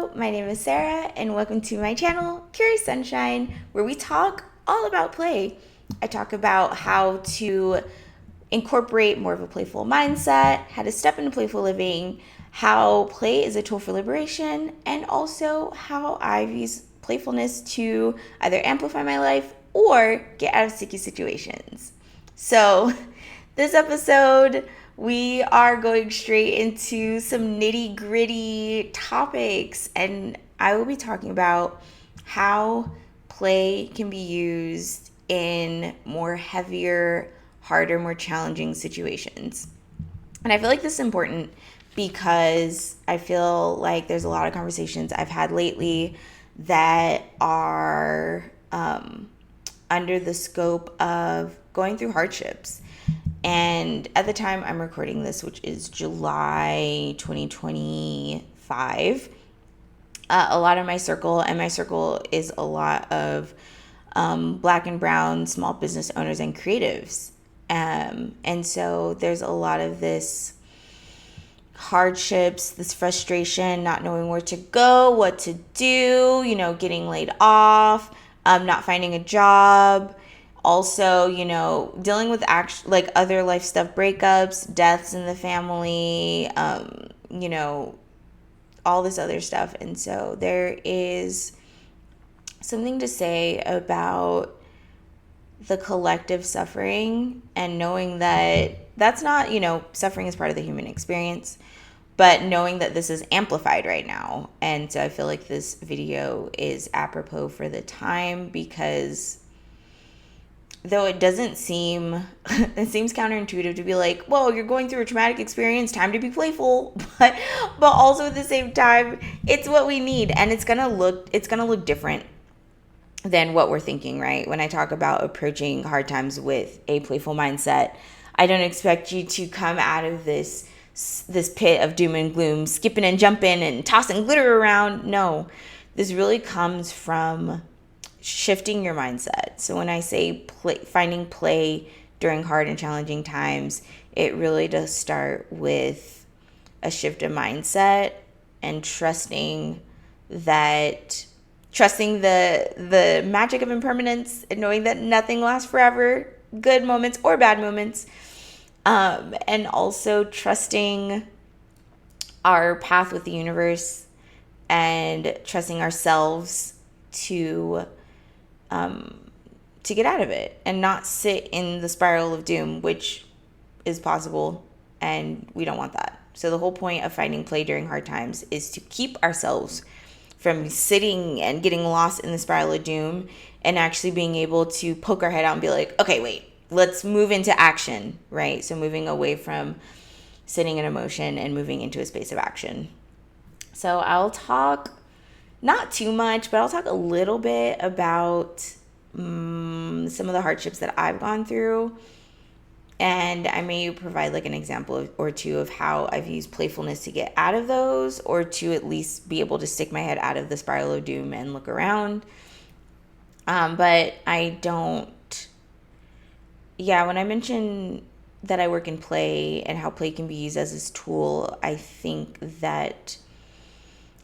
Hello, my name is Sarah, and welcome to my channel, Curious Sunshine, where we talk all about play. I talk about how to incorporate more of a playful mindset, how to step into playful living, how play is a tool for liberation, and also how I've used playfulness to either amplify my life or get out of sticky situations. So, this episode, we are going straight into some nitty gritty topics, and I will be talking about how play can be used in more heavier, harder, more challenging situations. And I feel like this is important because I feel like there's a lot of conversations I've had lately that are under the scope of going through hardships. And at the time I'm recording this, which is July 2025, a lot of my circle, and my circle is a lot of Black and brown small business owners and creatives. And so there's a lot of this hardships, this frustration, not knowing where to go, what to do, getting laid off, not finding a job. Also, dealing with like other life stuff, breakups, deaths in the family, all this other stuff. And so there is something to say about the collective suffering and knowing that that's not, suffering is part of the human experience, but knowing that this is amplified right now. And so I feel like this video is apropos for the time because though it doesn't seem, it seems counterintuitive to be like, whoa, you're going through a traumatic experience, time to be playful. But also at the same time, it's what we need. And it's gonna look different than what we're thinking, right? When I talk about approaching hard times with a playful mindset, I don't expect you to come out of this pit of doom and gloom, skipping and jumping and tossing glitter around. No, this really comes from shifting your mindset. So when I say finding play during hard and challenging times, it really does start with a shift of mindset and trusting the magic of impermanence and knowing that nothing lasts forever, good moments or bad moments, and also trusting our path with the universe and trusting ourselves to get out of it and not sit in the spiral of doom, which is possible, and we don't want that. So the whole point of finding play during hard times is to keep ourselves from sitting and getting lost in the spiral of doom and actually being able to poke our head out and be like, okay, wait, let's move into action, right? So moving away from sitting in emotion and moving into a space of action. So I'll talk not too much, but I'll talk a little bit about some of the hardships that I've gone through. And I may provide like an example or two of how I've used playfulness to get out of those, or to at least be able to stick my head out of the spiral of doom and look around. But when I mention that I work in play and how play can be used as this tool, I think that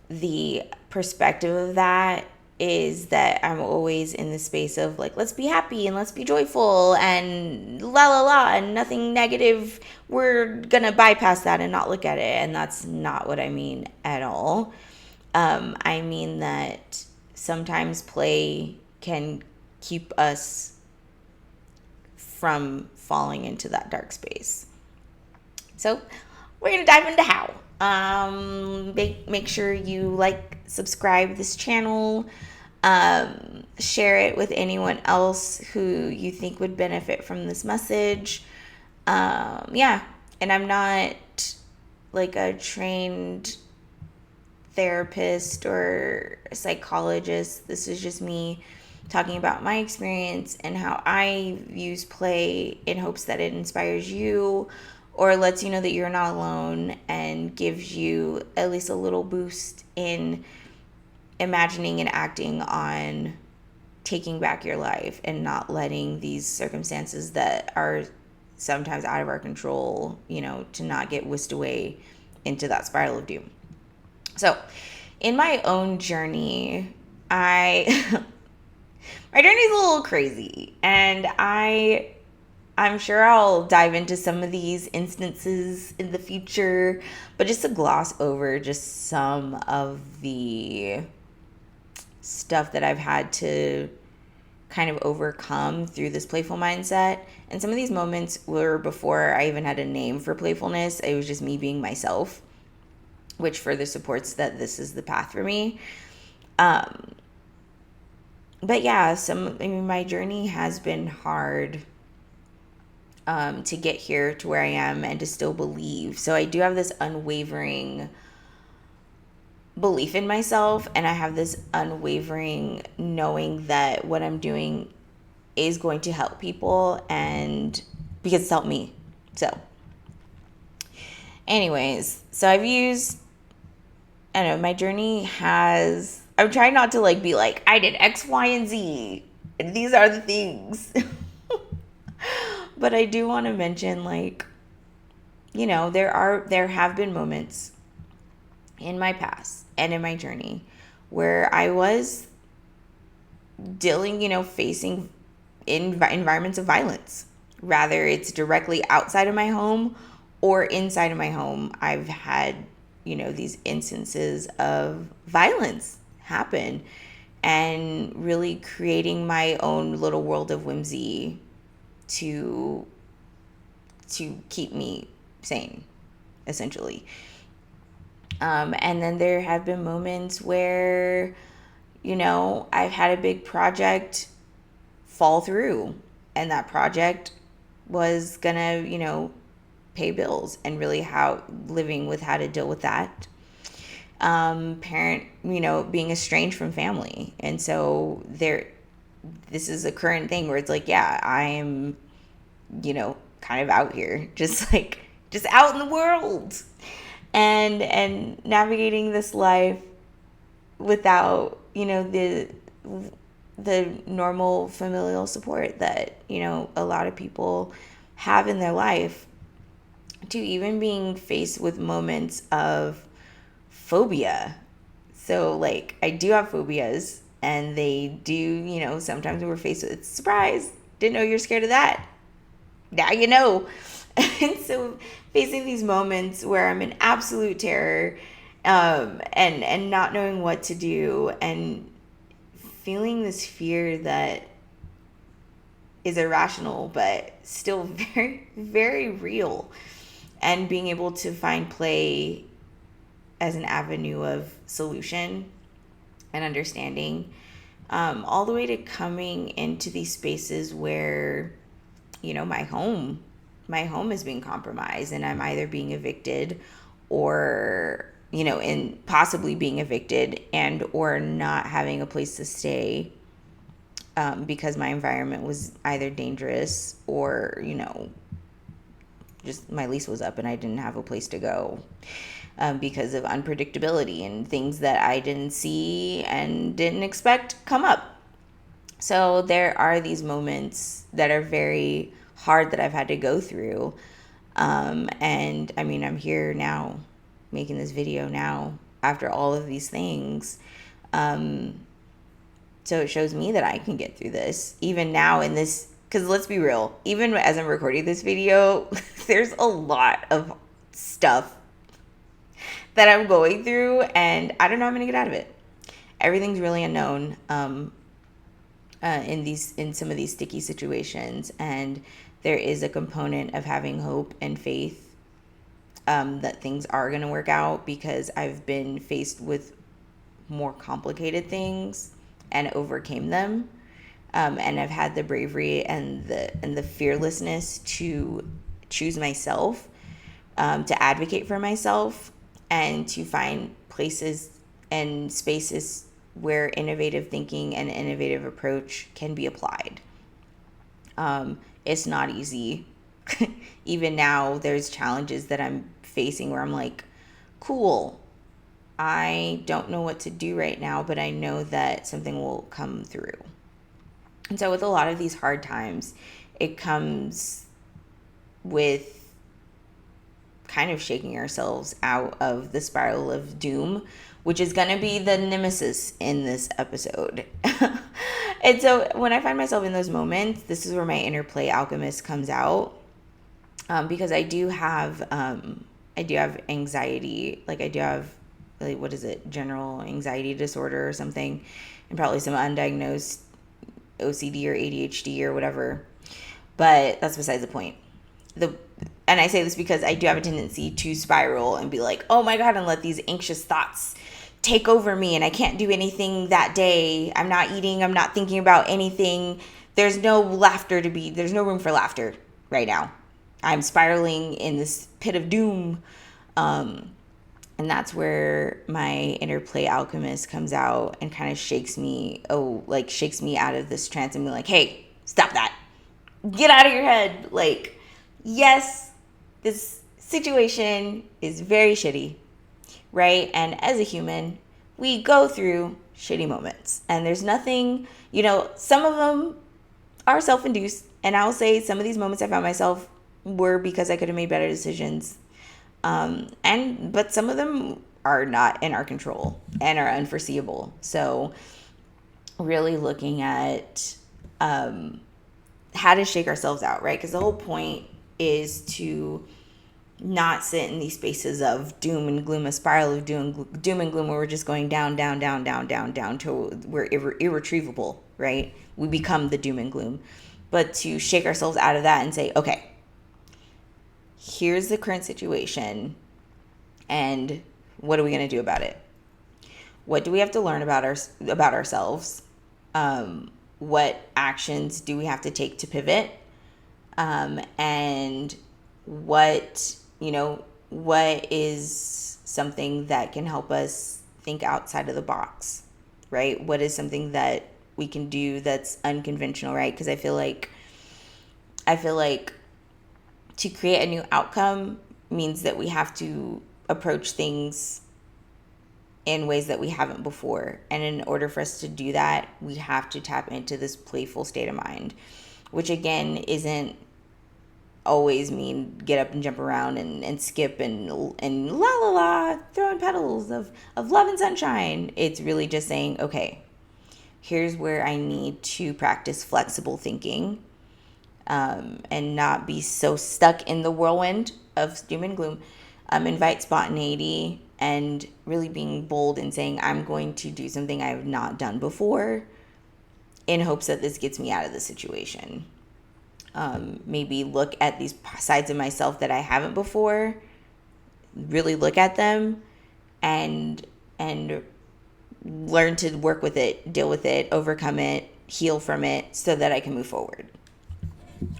the perspective of that is that I'm always in the space of like, let's be happy and let's be joyful and la la la and nothing negative. We're gonna bypass that and not look at it. And that's not what I mean at all. I mean that sometimes play can keep us from falling into that dark space. So we're gonna dive into how. Make sure you subscribe this channel, share it with anyone else who you think would benefit from this message. And I'm not like a trained therapist or psychologist. This is just me talking about my experience and how I use play in hopes that it inspires you or lets you know that you're not alone and gives you at least a little boost in imagining and acting on taking back your life and not letting these circumstances that are sometimes out of our control, to not get whisked away into that spiral of doom. So in my own journey, I my journey's a little crazy, and I'm sure I'll dive into some of these instances in the future, but just to gloss over just some of the stuff that I've had to kind of overcome through this playful mindset. And some of these moments were before I even had a name for playfulness. It was just me being myself, which further supports that this is the path for me. But yeah, my journey has been hard to get here to where I am and to still believe. So I do have this unwavering belief in myself, and I have this unwavering knowing that what I'm doing is going to help people, and because it's helped me. So anyways, so I don't know, my journey has, I'm trying not to like be like, I did X, Y, and Z, and these are the things. But I do want to mention, like, there have been moments in my past and in my journey where I was dealing, facing environments of violence. Rather, it's directly outside of my home or inside of my home. I've had, these instances of violence happen, and really creating my own little world of whimsy to keep me sane, essentially. And then there have been moments where, I've had a big project fall through, and that project was gonna, pay bills, and really how to deal with that. Being estranged from family. And so this is a current thing where it's like, yeah, I am, kind of out here, just out in the world, and navigating this life without, the normal familial support that, a lot of people have in their life, to even being faced with moments of phobia. So, like, I do have phobias, and they do, sometimes we're faced with, surprise, didn't know you're scared of that. Now you know. And so, facing these moments where I'm in absolute terror, and not knowing what to do, and feeling this fear that is irrational but still very, very real, and being able to find play as an avenue of solution and understanding, all the way to coming into these spaces where, my home is being compromised, and I'm either being evicted, or, and possibly being evicted, and or not having a place to stay, because my environment was either dangerous, or, just my lease was up and I didn't have a place to go, because of unpredictability and things that I didn't see and didn't expect come up. So there are these moments that are very hard that I've had to go through. And I mean, I'm here now making this video now after all of these things. So it shows me that I can get through this, even now in this, because let's be real, even as I'm recording this video, there's a lot of stuff that I'm going through, and I don't know how I'm going to get out of it. Everything's really unknown, in some of these sticky situations, and there is a component of having hope and faith, that things are going to work out, because I've been faced with more complicated things and overcame them, and I've had the bravery and the fearlessness to choose myself, to advocate for myself, and to find places and spaces where innovative thinking and innovative approach can be applied. It's not easy. Even now, there's challenges that I'm facing where I'm like, cool, I don't know what to do right now, but I know that something will come through. And so with a lot of these hard times, it comes with kind of shaking ourselves out of the spiral of doom, which is going to be the nemesis in this episode. And so when I find myself in those moments, this is where my inner play alchemist comes out, because I do have anxiety. Like I do have, like, what is it, general anxiety disorder or something, and probably some undiagnosed OCD or ADHD or whatever. But that's besides the point. And I say this because I do have a tendency to spiral and be like, oh my God, and let these anxious thoughts take over me, and I can't do anything that day. I'm not eating. I'm not thinking about anything. There's no room for laughter right now. I'm spiraling in this pit of doom. And that's where my inner play alchemist comes out and kind of shakes me out of this trance and be like, hey, stop that. Get out of your head. Like, yes, this situation is very shitty, right? And as a human, we go through shitty moments. And there's nothing, some of them are self-induced. And I'll say some of these moments I found myself were because I could have made better decisions. But some of them are not in our control and are unforeseeable. So really looking at how to shake ourselves out, right? Because the whole point is to not sit in these spaces of doom and gloom, a spiral of doom and gloom, where we're just going down, down, down, down, down, down to we're irretrievable, right? We become the doom and gloom. But to shake ourselves out of that and say, okay, here's the current situation, and what are we going to do about it? What do we have to learn about ourselves? What actions do we have to take to pivot? And what is something that can help us think outside of the box, right? What is something that we can do that's unconventional, right? Because I feel like to create a new outcome means that we have to approach things in ways that we haven't before. And in order for us to do that, we have to tap into this playful state of mind, which again isn't always mean get up and jump around and skip and la la la, throwing petals of love and sunshine. It's really just saying, okay, here's where I need to practice flexible thinking, and not be so stuck in the whirlwind of doom and gloom. Invite spontaneity and really being bold and saying, I'm going to do something I have not done before in hopes that this gets me out of the situation. Maybe look at these sides of myself that I haven't before, really look at them and learn to work with it, deal with it, overcome it, heal from it so that I can move forward.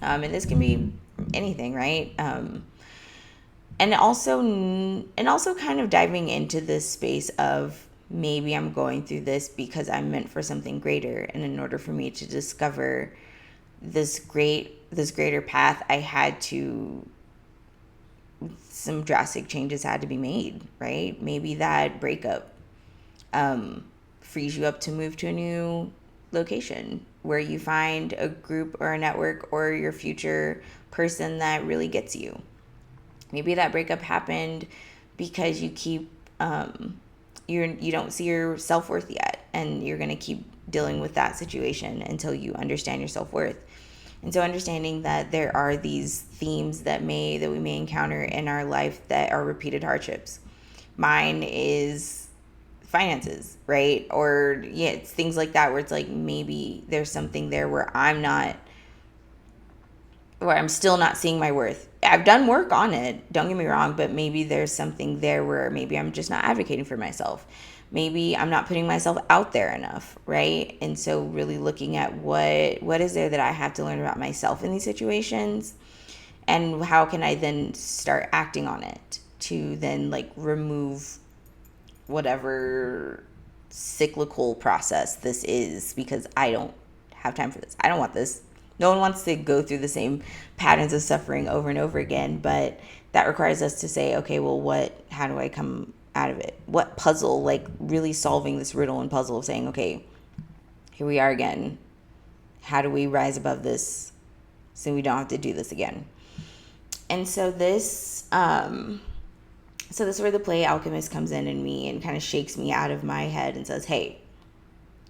And this can be anything, right? And also kind of diving into this space of maybe I'm going through this because I'm meant for something greater. And in order for me to discover this greater path, some drastic changes had to be made, right? Maybe that breakup frees you up to move to a new location where you find a group or a network or your future person that really gets you. Maybe that breakup happened because you keep you don't see your self-worth yet, and you're going to keep dealing with that situation until you understand your self-worth. And so understanding that there are these themes that we may encounter in our life that are repeated hardships. Mine is finances, right? Or it's things like that where it's like maybe there's something there where I'm still not seeing my worth. I've done work on it, don't get me wrong, but maybe there's something there where maybe I'm just not advocating for myself. Maybe I'm not putting myself out there enough, right? And so really looking at what is there that I have to learn about myself in these situations, and how can I then start acting on it to then remove whatever cyclical process this is, because I don't have time for this. I don't want this. No one wants to go through the same patterns of suffering over and over again, but that requires us to say, okay, well, how do I come out of it? What puzzle, really solving this riddle and puzzle of saying, okay, here we are again. How do we rise above this so we don't have to do this again? And so this is where the play alchemist comes in me and kind of shakes me out of my head and says, hey,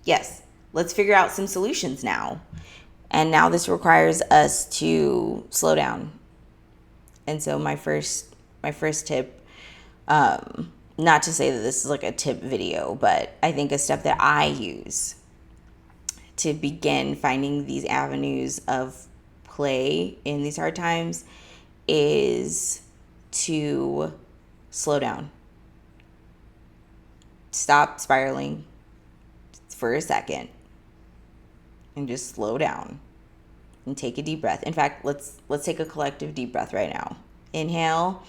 yes, let's figure out some solutions now. And now this requires us to slow down. And so my first tip, not to say that this is like a tip video, but I think a step that I use to begin finding these avenues of play in these hard times is to slow down. Stop spiraling for a second and just slow down and take a deep breath. In fact, let's take a collective deep breath right now. Inhale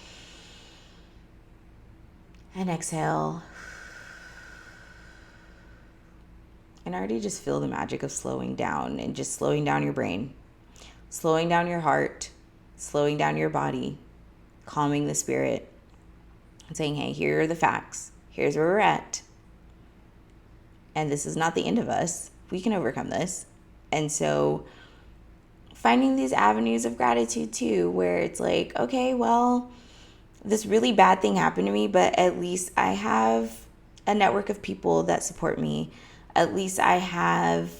and exhale. And already just feel the magic of slowing down and just slowing down your brain, slowing down your heart, slowing down your body, calming the spirit, and saying, hey, here are the facts. Here's where we're at. And this is not the end of us. We can overcome this. And so finding these avenues of gratitude too, where it's like, okay, well, this really bad thing happened to me, but at least I have a network of people that support me. At least I have,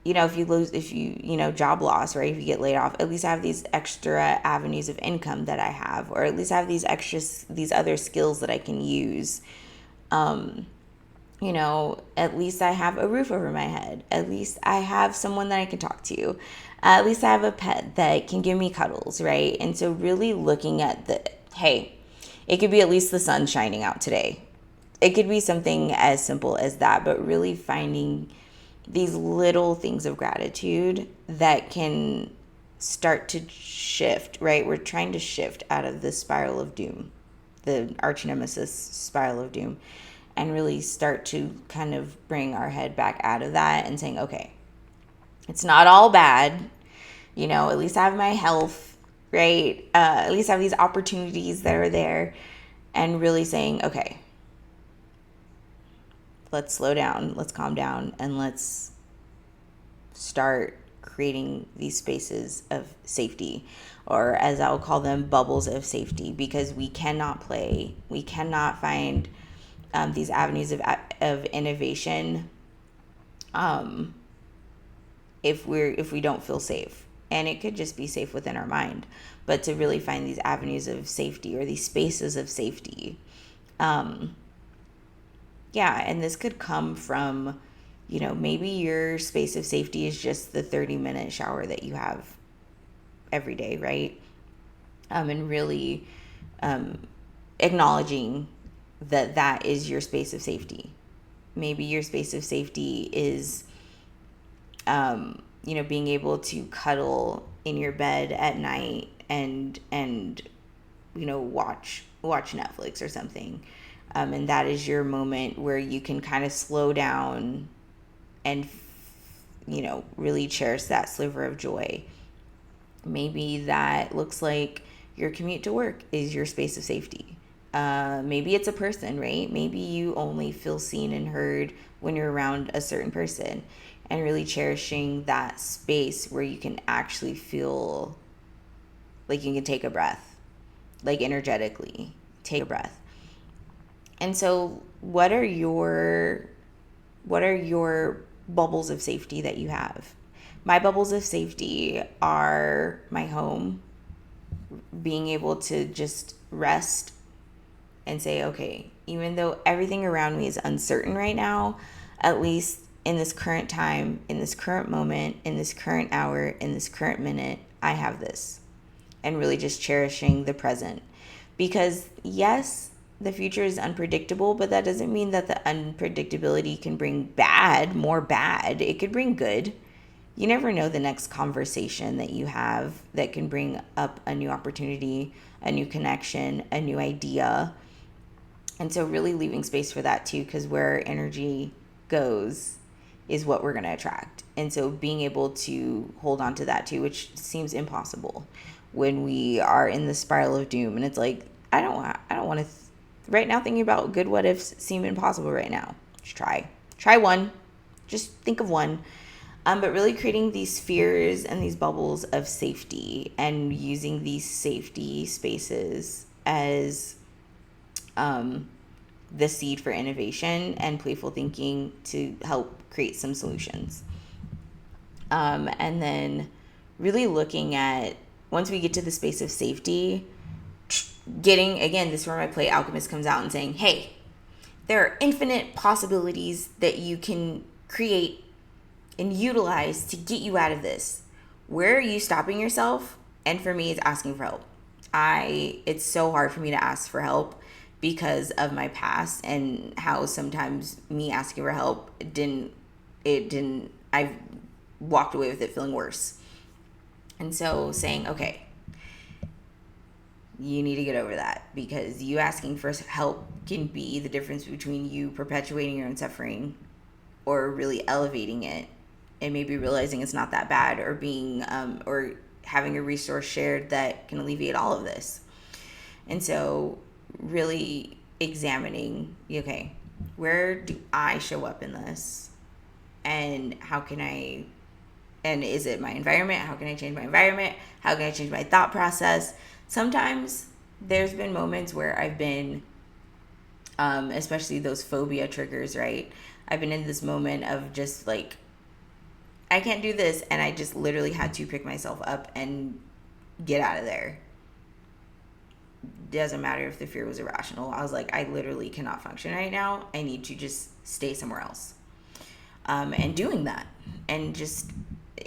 if you job loss, right? If you get laid off, at least I have these extra avenues of income that I have, or at least I have these other skills that I can use. At least I have a roof over my head. At least I have someone that I can talk to. At least I have a pet that can give me cuddles, right? And so really looking at hey, it could be at least the sun shining out today. It could be something as simple as that, but really finding these little things of gratitude that can start to shift, right? We're trying to shift out of the spiral of doom, the arch nemesis spiral of doom, and really start to kind of bring our head back out of that and saying, okay, it's not all bad. At least I have my health, right? At least I have these opportunities that are there, and really saying, okay, let's slow down, let's calm down, and let's start creating these spaces of safety, or as I'll call them, bubbles of safety, because we cannot find these avenues of innovation if we don't feel safe. And it could just be safe within our mind, but to really find these avenues of safety or these spaces of safety. And this could come from, maybe your space of safety is just the 30-minute shower that you have every day, right? And really acknowledging that is your space of safety. Maybe your space of safety is, being able to cuddle in your bed at night and watch Netflix or something. And that is your moment where you can kind of slow down and, really cherish that sliver of joy. Maybe that looks like your commute to work is your space of safety. Maybe it's a person, right? Maybe you only feel seen and heard when you're around a certain person, and really cherishing that space where you can actually feel like you can take a breath, like energetically take a breath. And so what are your bubbles of safety that you have? My bubbles of safety are my home, being able to just rest and say, okay, even though everything around me is uncertain right now, at least in this current time, in this current moment, in this current hour, in this current minute, I have this. And really just cherishing the present. Because yes, the future is unpredictable, but that doesn't mean that the unpredictability can bring more bad. It could bring good. You never know the next conversation that you have that can bring up a new opportunity, a new connection, a new idea. And so really leaving space for that too, because where energy goes is what we're going to attract. And so being able to hold on to that too, which seems impossible when we are in the spiral of doom. And it's like, I don't want to right now thinking about good what ifs seem impossible right now. Just try one. Just think of one. But really creating these spheres and these bubbles of safety and using these safety spaces as the seed for innovation and playful thinking to help create some solutions. And then really looking at, once we get to the space of safety, getting, again, this is where my play alchemist comes out and saying, hey, there are infinite possibilities that you can create and utilize to get you out of this. Where are you stopping yourself? And for me, it's asking for help. It's so hard for me to ask for help because of my past and how sometimes me asking for help I walked away with it feeling worse. And so saying, okay, you need to get over that, because you asking for help can be the difference between you perpetuating your own suffering or really elevating it and maybe realizing it's not that bad, or being or having a resource shared that can alleviate all of this. And so really examining, okay, where do I show up in this, and how can I, and is it my environment? How can I change my environment? How can I change my thought process? Sometimes there's been moments where I've been, especially those phobia triggers, right? I've been in this moment of just like, I can't do this. And I just literally had to pick myself up and get out of there. Doesn't matter if the fear was irrational. I was like, I literally cannot function right now. I need to just stay somewhere else. And doing that, and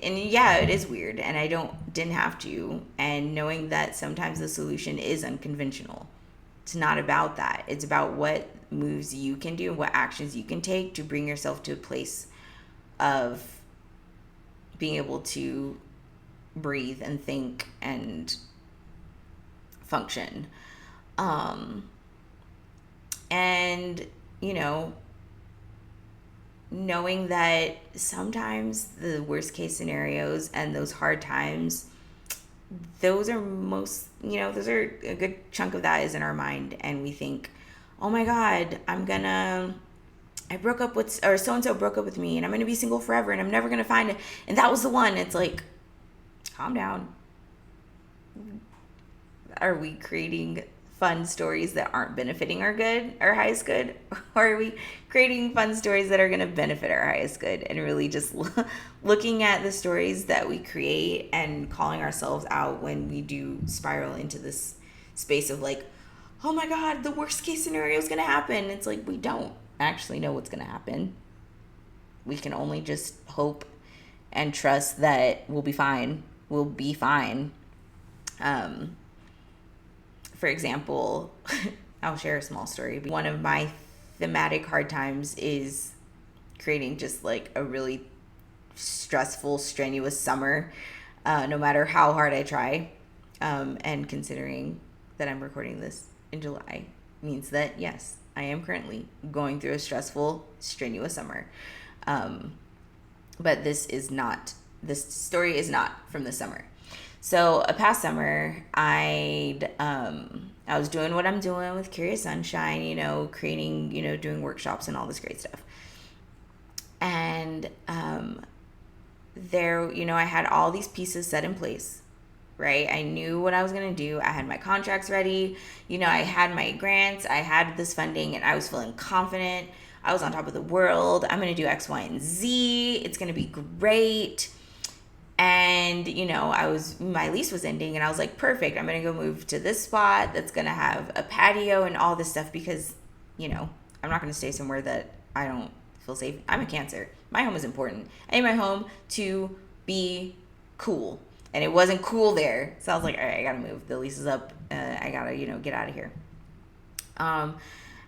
yeah, it is weird, and I didn't have to. And knowing that sometimes the solution is unconventional. It's not about that. It's about what moves you can do, what actions you can take to bring yourself to a place of being able to breathe and think and function. And, knowing that sometimes the worst case scenarios and those hard times, those are a good chunk of that is in our mind. And we think, oh my God, I broke up with, or so-and-so broke up with me, and I'm going to be single forever, and I'm never going to find it. And that was the one. It's like, calm down. Are we creating fun stories that aren't benefiting our highest good? Or are we creating fun stories that are going to benefit our highest good? And really just looking at the stories that we create and calling ourselves out when we do spiral into this space of like, oh my God, the worst case scenario is going to happen. It's like, we don't actually know what's going to happen. We can only just hope and trust that we'll be fine. We'll be fine. For example, I'll share a small story. One of my thematic hard times is creating just like a really stressful, strenuous summer, no matter how hard I try. And considering that I'm recording this in July means that, yes, I am currently going through a stressful, strenuous summer. But this story is not from the summer. So a past summer, I was doing what I'm doing with Curious Sunshine, creating, doing workshops and all this great stuff. And there, I had all these pieces set in place, right? I knew what I was going to do. I had my contracts ready. I had my grants. I had this funding, and I was feeling confident. I was on top of the world. I'm going to do X, Y, and Z. It's going to be great. And, my lease was ending, and I was like, perfect. I'm going to go move to this spot that's going to have a patio and all this stuff because, I'm not going to stay somewhere that I don't feel safe. I'm a Cancer. My home is important. I need my home to be cool. And it wasn't cool there. So I was like, all right, I got to move. The lease is up. I got to, get out of here.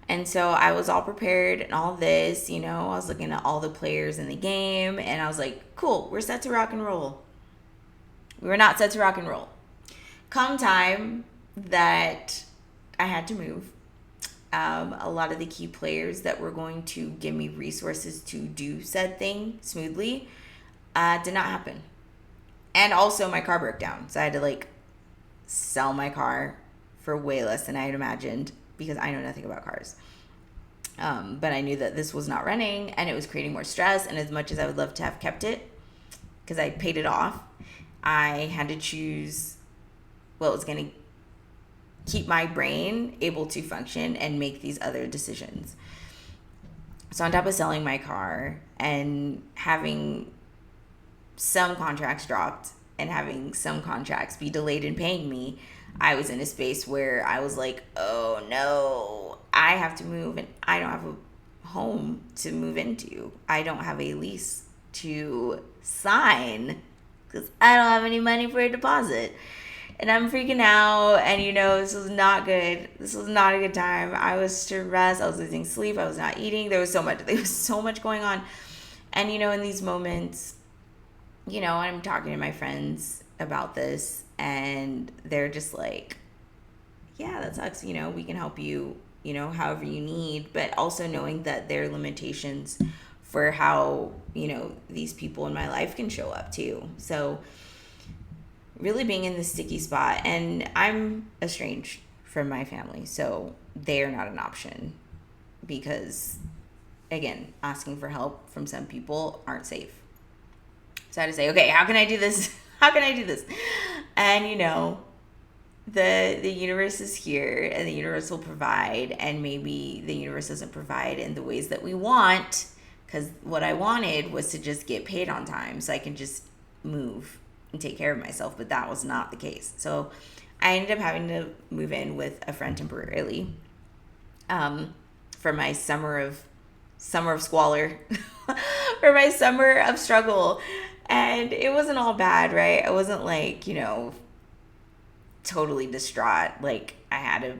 And so I was all prepared and all this, I was looking at all the players in the game, and I was like, cool, we're set to rock and roll. We were not set to rock and roll. Come time that I had to move, a lot of the key players that were going to give me resources to do said thing smoothly did not happen. And also my car broke down. So I had to sell my car for way less than I had imagined, because I know nothing about cars. But I knew that this was not running, and it was creating more stress. And as much as I would love to have kept it, because I paid it off. I had to choose what was going to keep my brain able to function and make these other decisions. So on top of selling my car and having some contracts dropped and having some contracts be delayed in paying me, I was in a space where I was like, oh no, I have to move and I don't have a home to move into. I don't have a lease to sign because I don't have any money for a deposit. And I'm freaking out, and this was not good. This was not a good time. I was stressed. I was losing sleep. I was not eating. There was so much going on. And in these moments, I'm talking to my friends about this, and they're just like, yeah, that sucks. We can help you, however you need, but also knowing that there are limitations for how, these people in my life can show up too. So really being in this sticky spot, and I'm estranged from my family, so they are not an option because, again, asking for help from some people aren't safe. So I had to say, okay, how can I do this? How can I do this? And the universe is here, and the universe will provide, and maybe the universe doesn't provide in the ways that we want, because what I wanted was to just get paid on time so I can just move and take care of myself, but that was not the case. So I ended up having to move in with a friend temporarily for my summer of squalor, for my summer of struggle. And it wasn't all bad, right? I wasn't like, totally distraught. Like I had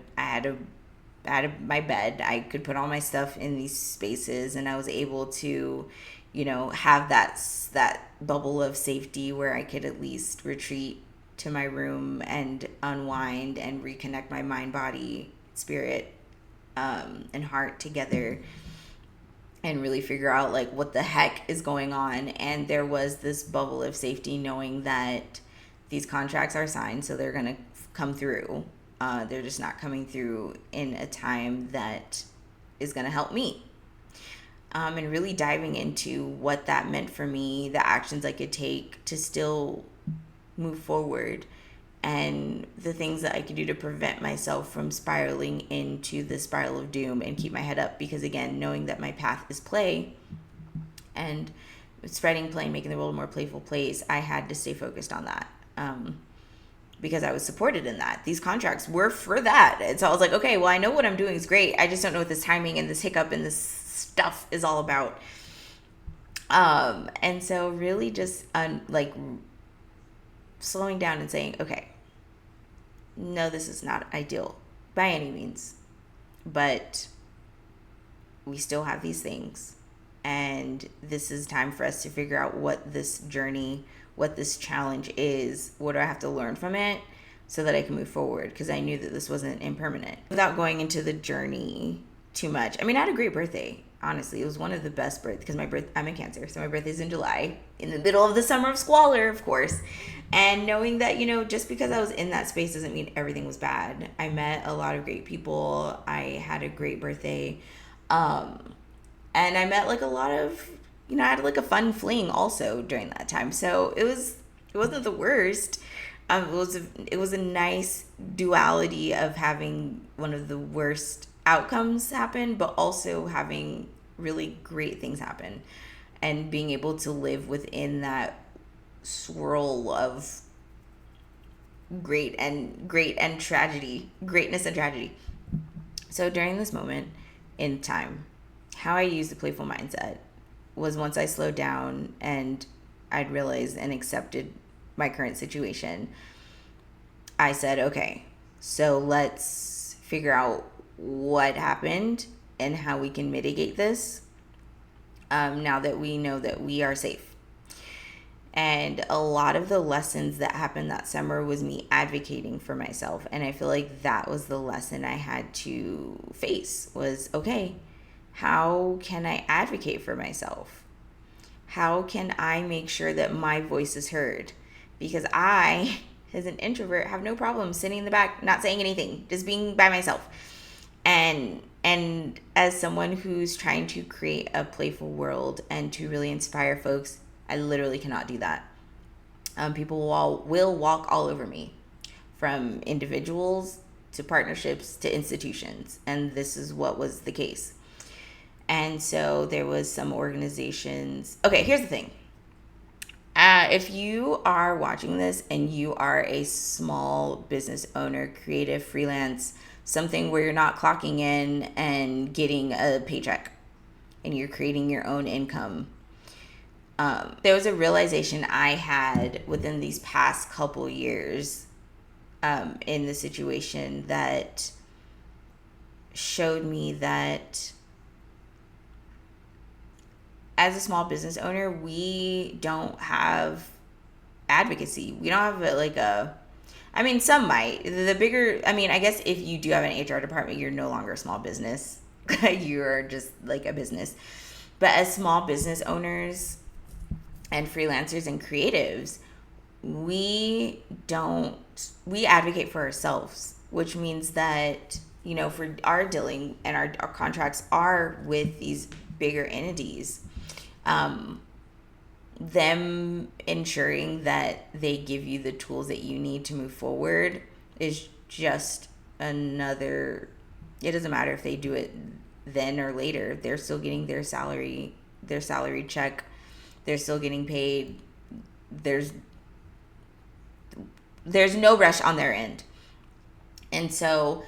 my bed. I could put all my stuff in these spaces, and I was able to have that bubble of safety where I could at least retreat to my room and unwind and reconnect my mind, body, spirit, and heart together, and really figure out like what the heck is going on. And there was this bubble of safety knowing that these contracts are signed, so they're going to come through. They're just not coming through in a time that is going to help me. And really diving into what that meant for me, the actions I could take to still move forward, and the things that I could do to prevent myself from spiraling into the spiral of doom and keep my head up. Because again, knowing that my path is play and spreading play and making the world a more playful place, I had to stay focused on that. Because I was supported in that. These contracts were for that. And so I was like, okay, well, I know what I'm doing is great. I just don't know what this timing and this hiccup and this stuff is all about. And so really just like slowing down and saying, okay, no, this is not ideal by any means, but we still have these things, and this is time for us to figure out what this journey, what this challenge is, what do I have to learn from it so that I can move forward, because I knew that this wasn't impermanent. Without going into the journey too much, I mean, I had a great birthday. Honestly, it was one of the best birthdays because I'm in Cancer, so my birthday's in July, in the middle of the summer of squalor, of course. And knowing that, just because I was in that space doesn't mean everything was bad. I met a lot of great people. I had a great birthday. And I met like a lot of, I had like a fun fling also during that time. So it wasn't the worst. It was a nice duality of having one of the worst outcomes happen, but also having really great things happen, and being able to live within that swirl of greatness and tragedy. So during this moment in time, how I used the playful mindset was, once I slowed down and I'd realized and accepted my current situation, I said, okay, so let's figure out what happened and how we can mitigate this, now that we know that we are safe. And a lot of the lessons that happened that summer was me advocating for myself. And I feel like that was the lesson I had to face, was, okay, how can I advocate for myself? How can I make sure that my voice is heard? Because I, as an introvert, have no problem sitting in the back, not saying anything, just being by myself. And as someone who's trying to create a playful world and to really inspire folks, I literally cannot do that. People will walk all over me, from individuals to partnerships to institutions. And this is what was the case. And so there was some organizations. Okay, here's the thing. If you are watching this and you are a small business owner, creative, freelance, something where you're not clocking in and getting a paycheck and you're creating your own income, there was a realization I had within these past couple years in the situation that showed me that as a small business owner, we don't have advocacy. We don't have I mean, some might. The bigger, I mean, I guess if you do have an HR department, you're no longer a small business. You're just like a business. But as small business owners and freelancers and creatives, we advocate for ourselves, which means that, for our dealing and our contracts are with these bigger entities, them ensuring that they give you the tools that you need to move forward is just another. It doesn't matter if they do it then or later. They're still getting their salary check. They're still getting paid. There's no rush on their end. And so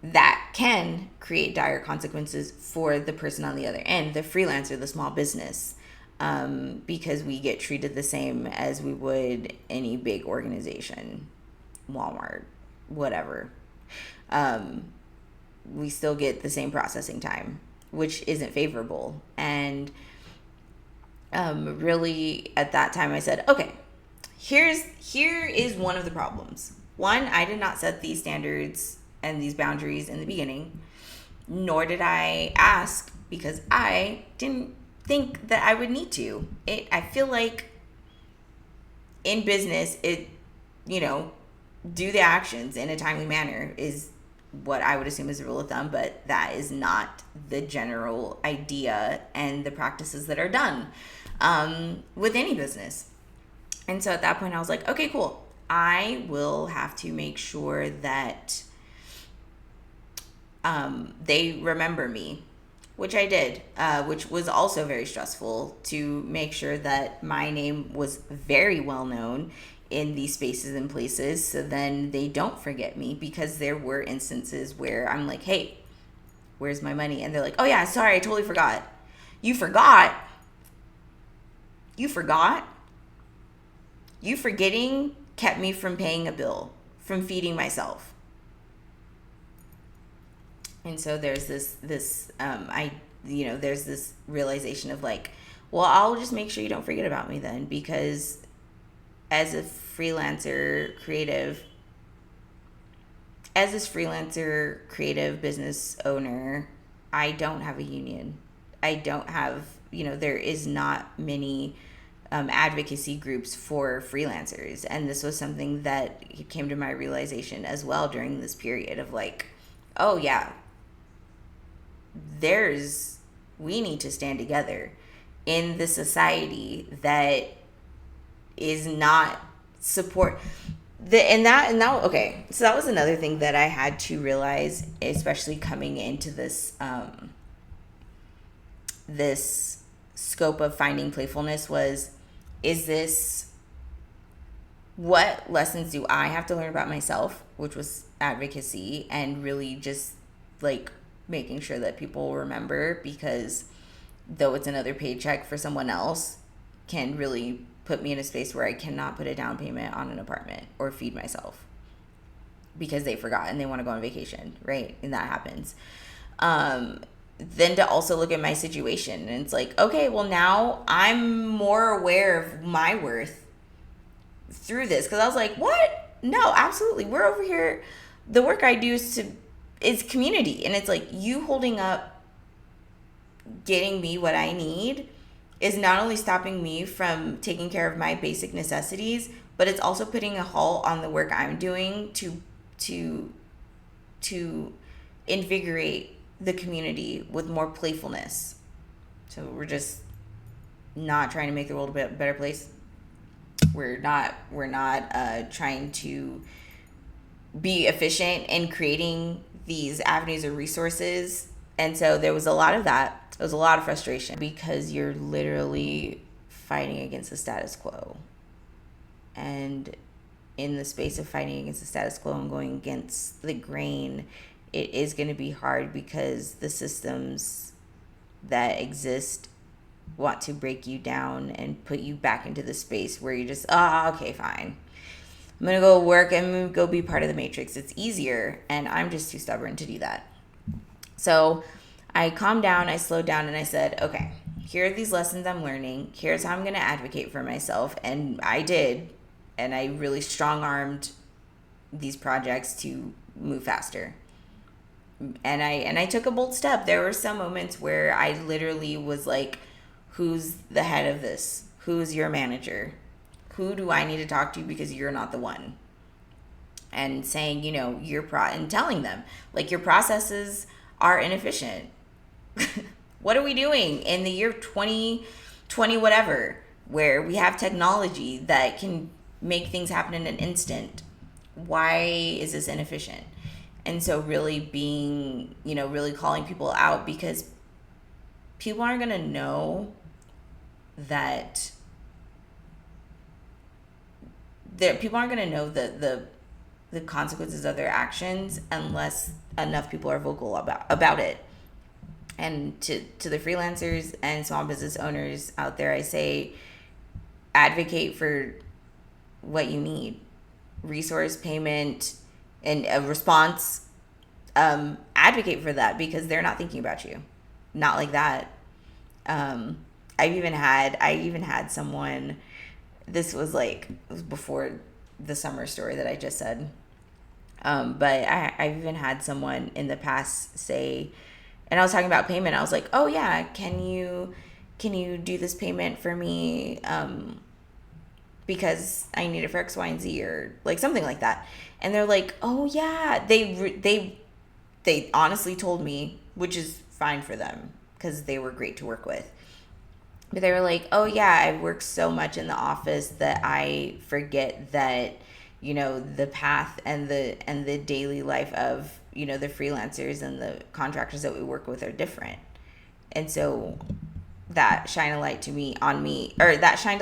that can create dire consequences for the person on the other end, the freelancer, the small business, because we get treated the same as we would any big organization, Walmart, whatever. We still get the same processing time, which isn't favorable. And really, at that time, I said, okay, here is one of the problems. One, I did not set these standards and these boundaries in the beginning, nor did I ask, because I didn't think that I would need to. I feel like in business, do the actions in a timely manner is what I would assume is a rule of thumb, but that is not the general idea and the practices that are done with any business. And so at that point, I was like, okay, cool. I will have to make sure that they remember me, which I did, which was also very stressful, to make sure that my name was very well known in these spaces and places, so then they don't forget me, because there were instances where I'm like, hey, where's my money? And they're like, oh yeah, sorry, I totally forgot. You forgot? You forgot? You forgetting kept me from paying a bill, from feeding myself. And so there's there's this realization of like, well, I'll just make sure you don't forget about me then, because as a freelancer creative business owner, I don't have a union. I don't have, there is not many advocacy groups for freelancers. And this was something that came to my realization as well during this period of like, oh yeah, we need to stand together in the society that is not support okay, so that was another thing that I had to realize, especially coming into this this scope of finding playfulness, is this, what lessons do I have to learn about myself, which was advocacy, and really just like making sure that people remember, because though it's another paycheck for someone else, can really put me in a space where I cannot put a down payment on an apartment or feed myself because they forgot and they want to go on vacation, right? And that happens. Then to also look at my situation, and it's like, okay, well, now I'm more aware of my worth through this, because I was like, what? No, absolutely. We're over here. The work I do is community, and it's like, you holding up getting me what I need is not only stopping me from taking care of my basic necessities, but it's also putting a halt on the work I'm doing to invigorate the community with more playfulness. So we're just not trying to make the world a better place. We're not trying to be efficient in creating these avenues of resources. And so there was a lot of that. There was a lot of frustration because you're literally fighting against the status quo. And in the space of fighting against the status quo and going against the grain, it is going to be hard because the systems that exist want to break you down and put you back into the space where you just, okay, fine. I'm going to go work and go be part of the matrix. It's easier, and I'm just too stubborn to do that. So I calmed down, I slowed down, and I said, okay, here are these lessons I'm learning. Here's how I'm going to advocate for myself. And I did. And I really strong-armed these projects to move faster. And I took a bold step. There were some moments where I literally was like, who's the head of this? Who's your manager? Who do I need to talk to because you're not the one? And saying, and telling them, like, your processes are inefficient. What are we doing in the year 2020 whatever, where we have technology that can make things happen in an instant? Why is this inefficient? And so really being, really calling people out, because people aren't going to know that people aren't going to know the consequences of their actions unless enough people are vocal about it. And to the freelancers and small business owners out there, I say, advocate for what you need. Resource, payment, and a response. Advocate for that, because they're not thinking about you. Not like that. I even had someone, this was before the summer story that I just said. But I've even had someone in the past say, and I was talking about payment. I was like, oh yeah, can you do this payment for me? Because I need it for X, Y, and Z, or like something like that. And they're like, oh yeah, they honestly told me, which is fine for them because they were great to work with. But they were like, oh yeah, I work so much in the office that I forget that, the path and the daily life of, the freelancers and the contractors that we work with are different. And so that shined a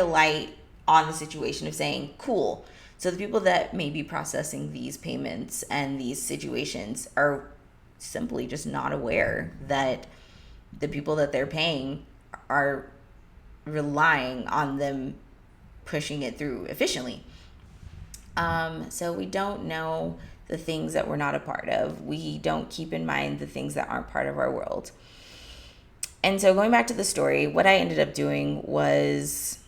light on the situation of saying, cool. So the people that may be processing these payments and these situations are simply just not aware that the people that they're paying are relying on them pushing it through efficiently. So we don't know the things that we're not a part of. We don't keep in mind the things that aren't part of our world. And so going back to the story, what I ended up doing was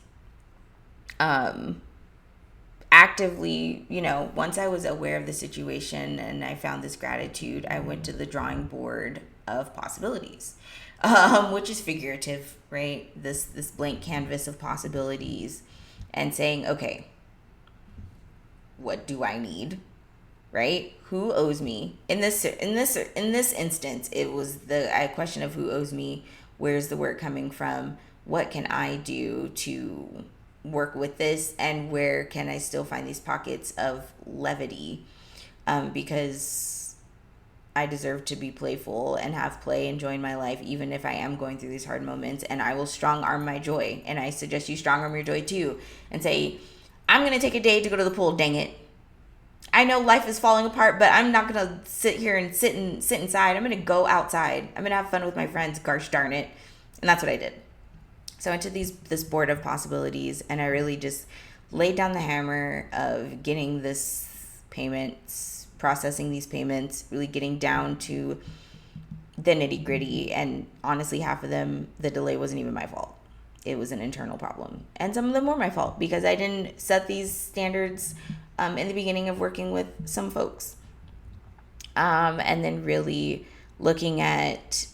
actively, once I was aware of the situation and I found this gratitude, I went to the drawing board of possibilities, which is figurative, right? This blank canvas of possibilities, and saying, okay, what do I need? Right? Who owes me? In this instance, it was a question of who owes me, where's the work coming from, what can I do to work with this, and where can I still find these pockets of levity, because I deserve to be playful and have play and joy in my life, even if I am going through these hard moments. And I will strong arm my joy, and I suggest you strong arm your joy too, and say, I'm gonna take a day to go to the pool. Dang it, I know life is falling apart, but I'm not gonna sit here and sit inside. I'm gonna go outside. I'm gonna have fun with my friends. Gosh darn it. And that's what I did. So I went to this board of possibilities, and I really just laid down the hammer of getting this payments, processing these payments, really getting down to the nitty gritty. And honestly, half of them, the delay wasn't even my fault. It was an internal problem. And some of them were my fault because I didn't set these standards in the beginning of working with some folks. And then really looking at,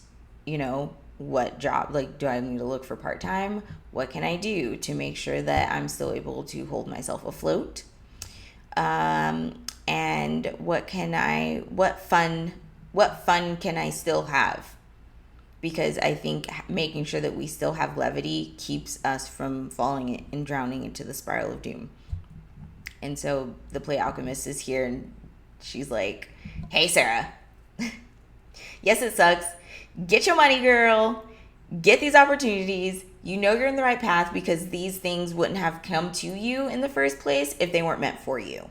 what job, do I need to look for part-time? What can I do to make sure that I'm still able to hold myself afloat? And what fun can I still have? because I think making sure that we still have levity keeps us from falling and drowning into the spiral of doom. And so the play alchemist is here, and she's like, hey, Sarah, yes, it sucks. Get your money, girl. Get these opportunities. You know you're in the right path because these things wouldn't have come to you in the first place if they weren't meant for you.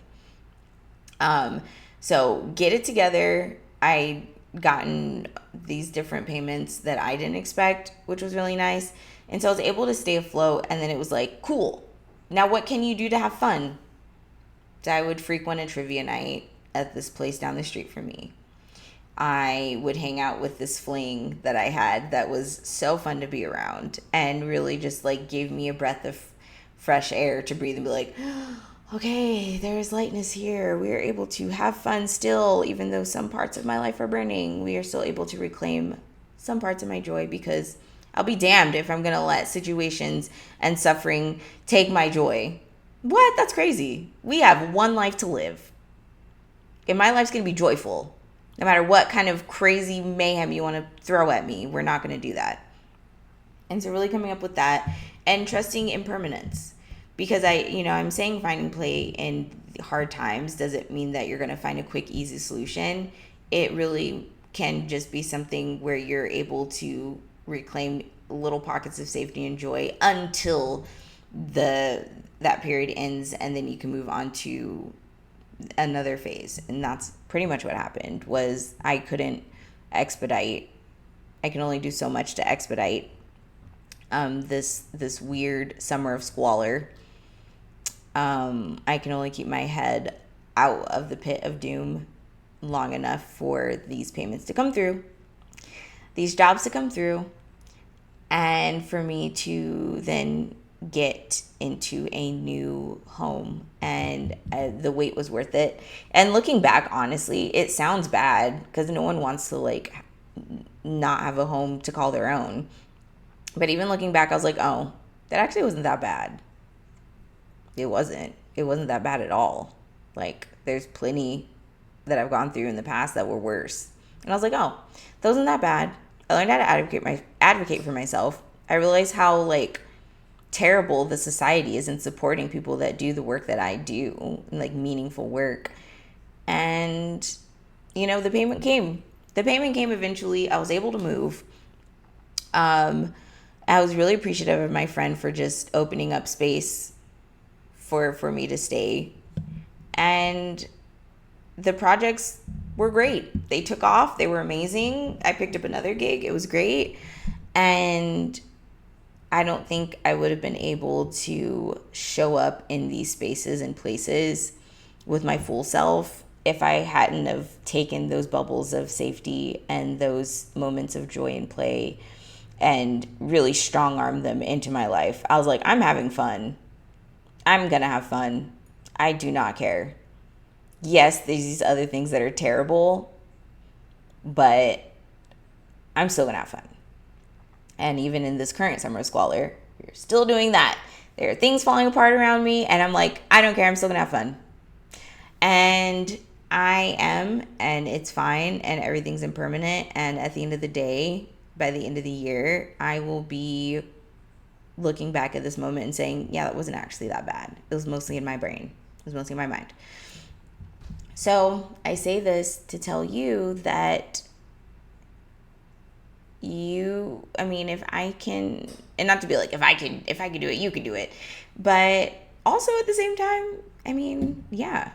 So get it together. I gotten these different payments that I didn't expect, which was really nice. And so I was able to stay afloat. And then it was like, cool. Now what can you do to have fun? So I would frequent a trivia night at this place down the street from me. I would hang out with this fling that I had that was so fun to be around and really just like gave me a breath of fresh air to breathe and be like, okay, there's lightness here. We are able to have fun still, even though some parts of my life are burning. We are still able to reclaim some parts of my joy, because I'll be damned if I'm going to let situations and suffering take my joy. What? That's crazy. We have one life to live. And my life's going to be joyful. No matter what kind of crazy mayhem you want to throw at me, we're not going to do that. And so really coming up with that and trusting impermanence. Because I'm saying finding play in hard times doesn't mean that you're going to find a quick, easy solution. It really can just be something where you're able to reclaim little pockets of safety and joy until that period ends, and then you can move on to another phase. And that's pretty much what happened. Was I couldn't expedite. I can only do so much to expedite this weird summer of squalor. I can only keep my head out of the pit of doom long enough for these payments to come through, these jobs to come through, and for me to then get into a new home. And the wait was worth it. And looking back, honestly, it sounds bad because no one wants to like not have a home to call their own. But even looking back, I was like, oh, that actually wasn't that bad. It wasn't that bad at all. Like, there's plenty that I've gone through in the past that were worse. And I was like, oh, that wasn't that bad. I learned how to advocate for myself. I realized how like terrible the society is in supporting people that do the work that I do, like meaningful work. And the payment came. Eventually. I was able to move. I was really appreciative of my friend for just opening up space for me to stay. And the projects were great. They took off. They were amazing. I picked up another gig. It was great. And I don't think I would have been able to show up in these spaces and places with my full self if I hadn't have taken those bubbles of safety and those moments of joy and play and really strong-armed them into my life. I was like, I'm having fun. I'm going to have fun. I do not care. Yes, there's these other things that are terrible, but I'm still going to have fun. And even in this current summer of squalor, we're still doing that. There are things falling apart around me, and I'm like, I don't care. I'm still going to have fun. And I am, and it's fine, and everything's impermanent. And at the end of the day, by the end of the year, I will be looking back at this moment and saying, yeah, that wasn't actually that bad. It was mostly in my brain. It was mostly in my mind. So I say this to tell you that if I can, and not to be like, if I can do it, you can do it. But also at the same time, yeah,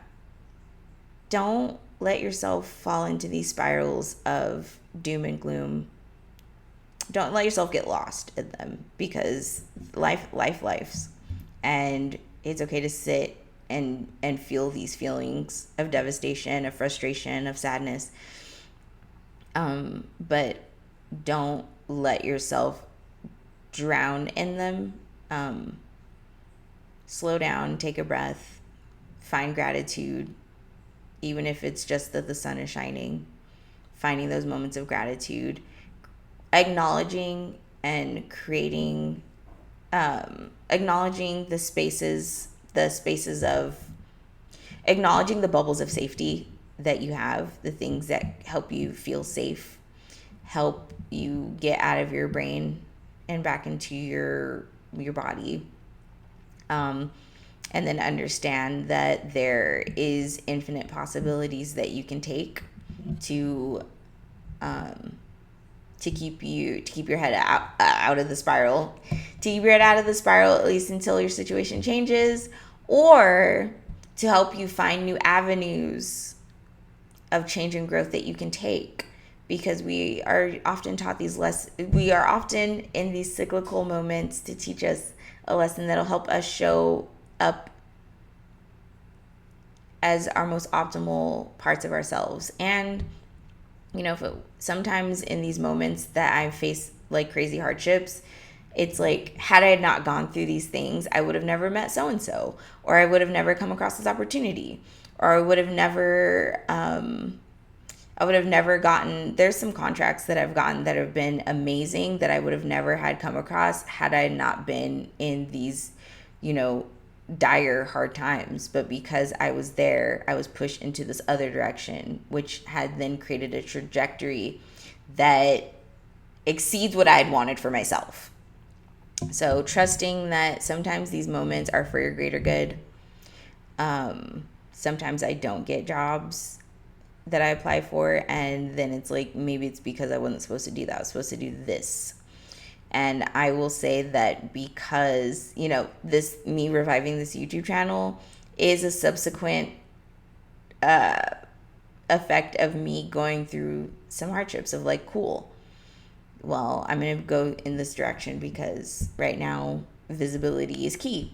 don't let yourself fall into these spirals of doom and gloom. Don't let yourself get lost in them, because life's. And it's okay to sit and feel these feelings of devastation, of frustration, of sadness. But don't let yourself drown in them. Slow down, take a breath, find gratitude, even if it's just that the sun is shining. Finding those moments of gratitude, acknowledging and creating, acknowledging the spaces of, acknowledging the bubbles of safety that you have, the things that help you feel safe, help you get out of your brain and back into your body. And then understand that there is infinite possibilities that you can take to keep your head out of the spiral, to keep your head out of the spiral at least until your situation changes, or to help you find new avenues of change and growth that you can take. Because we are often taught we are often in these cyclical moments to teach us a lesson that'll help us show up as our most optimal parts of ourselves. And sometimes in these moments that I face like crazy hardships, it's like, had I not gone through these things, I would have never met so and so, or I would have never come across this opportunity, or I would have never gotten, there's some contracts that I've gotten that have been amazing that I would have never had come across had I not been in these, dire hard times. But because I was there, I was pushed into this other direction, which had then created a trajectory that exceeds what I had wanted for myself. So trusting that sometimes these moments are for your greater good. Sometimes I don't get jobs that I apply for, and then it's like, maybe it's because I wasn't supposed to do that. I was supposed to do this. And I will say that because, me reviving this YouTube channel is a subsequent effect of me going through some hardships of like, cool, well, I'm going to go in this direction because right now visibility is key.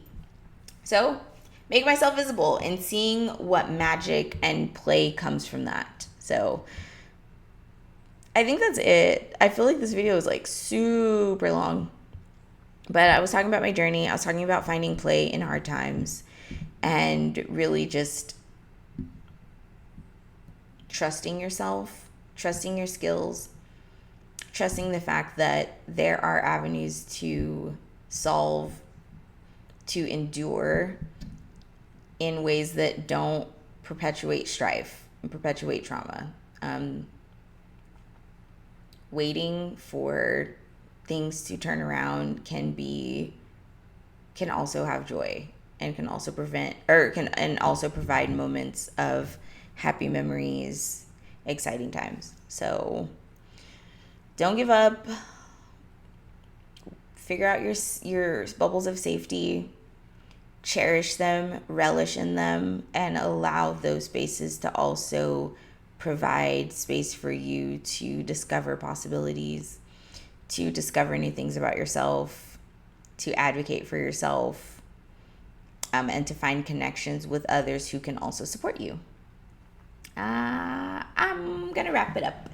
So make myself visible and seeing what magic and play comes from that. So I think that's it. I feel like this video is like super long, but I was talking about my journey. I was talking about finding play in hard times and really just trusting yourself, trusting your skills, trusting the fact that there are avenues to solve, to endure in ways that don't perpetuate strife and perpetuate trauma. Waiting for things to turn around can also have joy and can also provide moments of happy memories, exciting times. So don't give up. Figure out your bubbles of safety, cherish them, relish in them, and allow those spaces to also provide space for you to discover possibilities, to discover new things about yourself, to advocate for yourself, and to find connections with others who can also support you. I'm gonna wrap it up.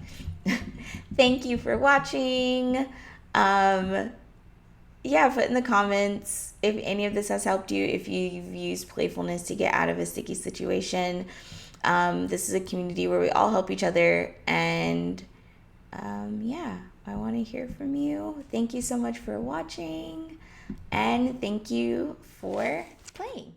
Thank you for watching. Put in the comments if any of this has helped you, if you've used playfulness to get out of a sticky situation. This is a community where we all help each other, and I want to hear from you. Thank you so much for watching, and thank you for playing.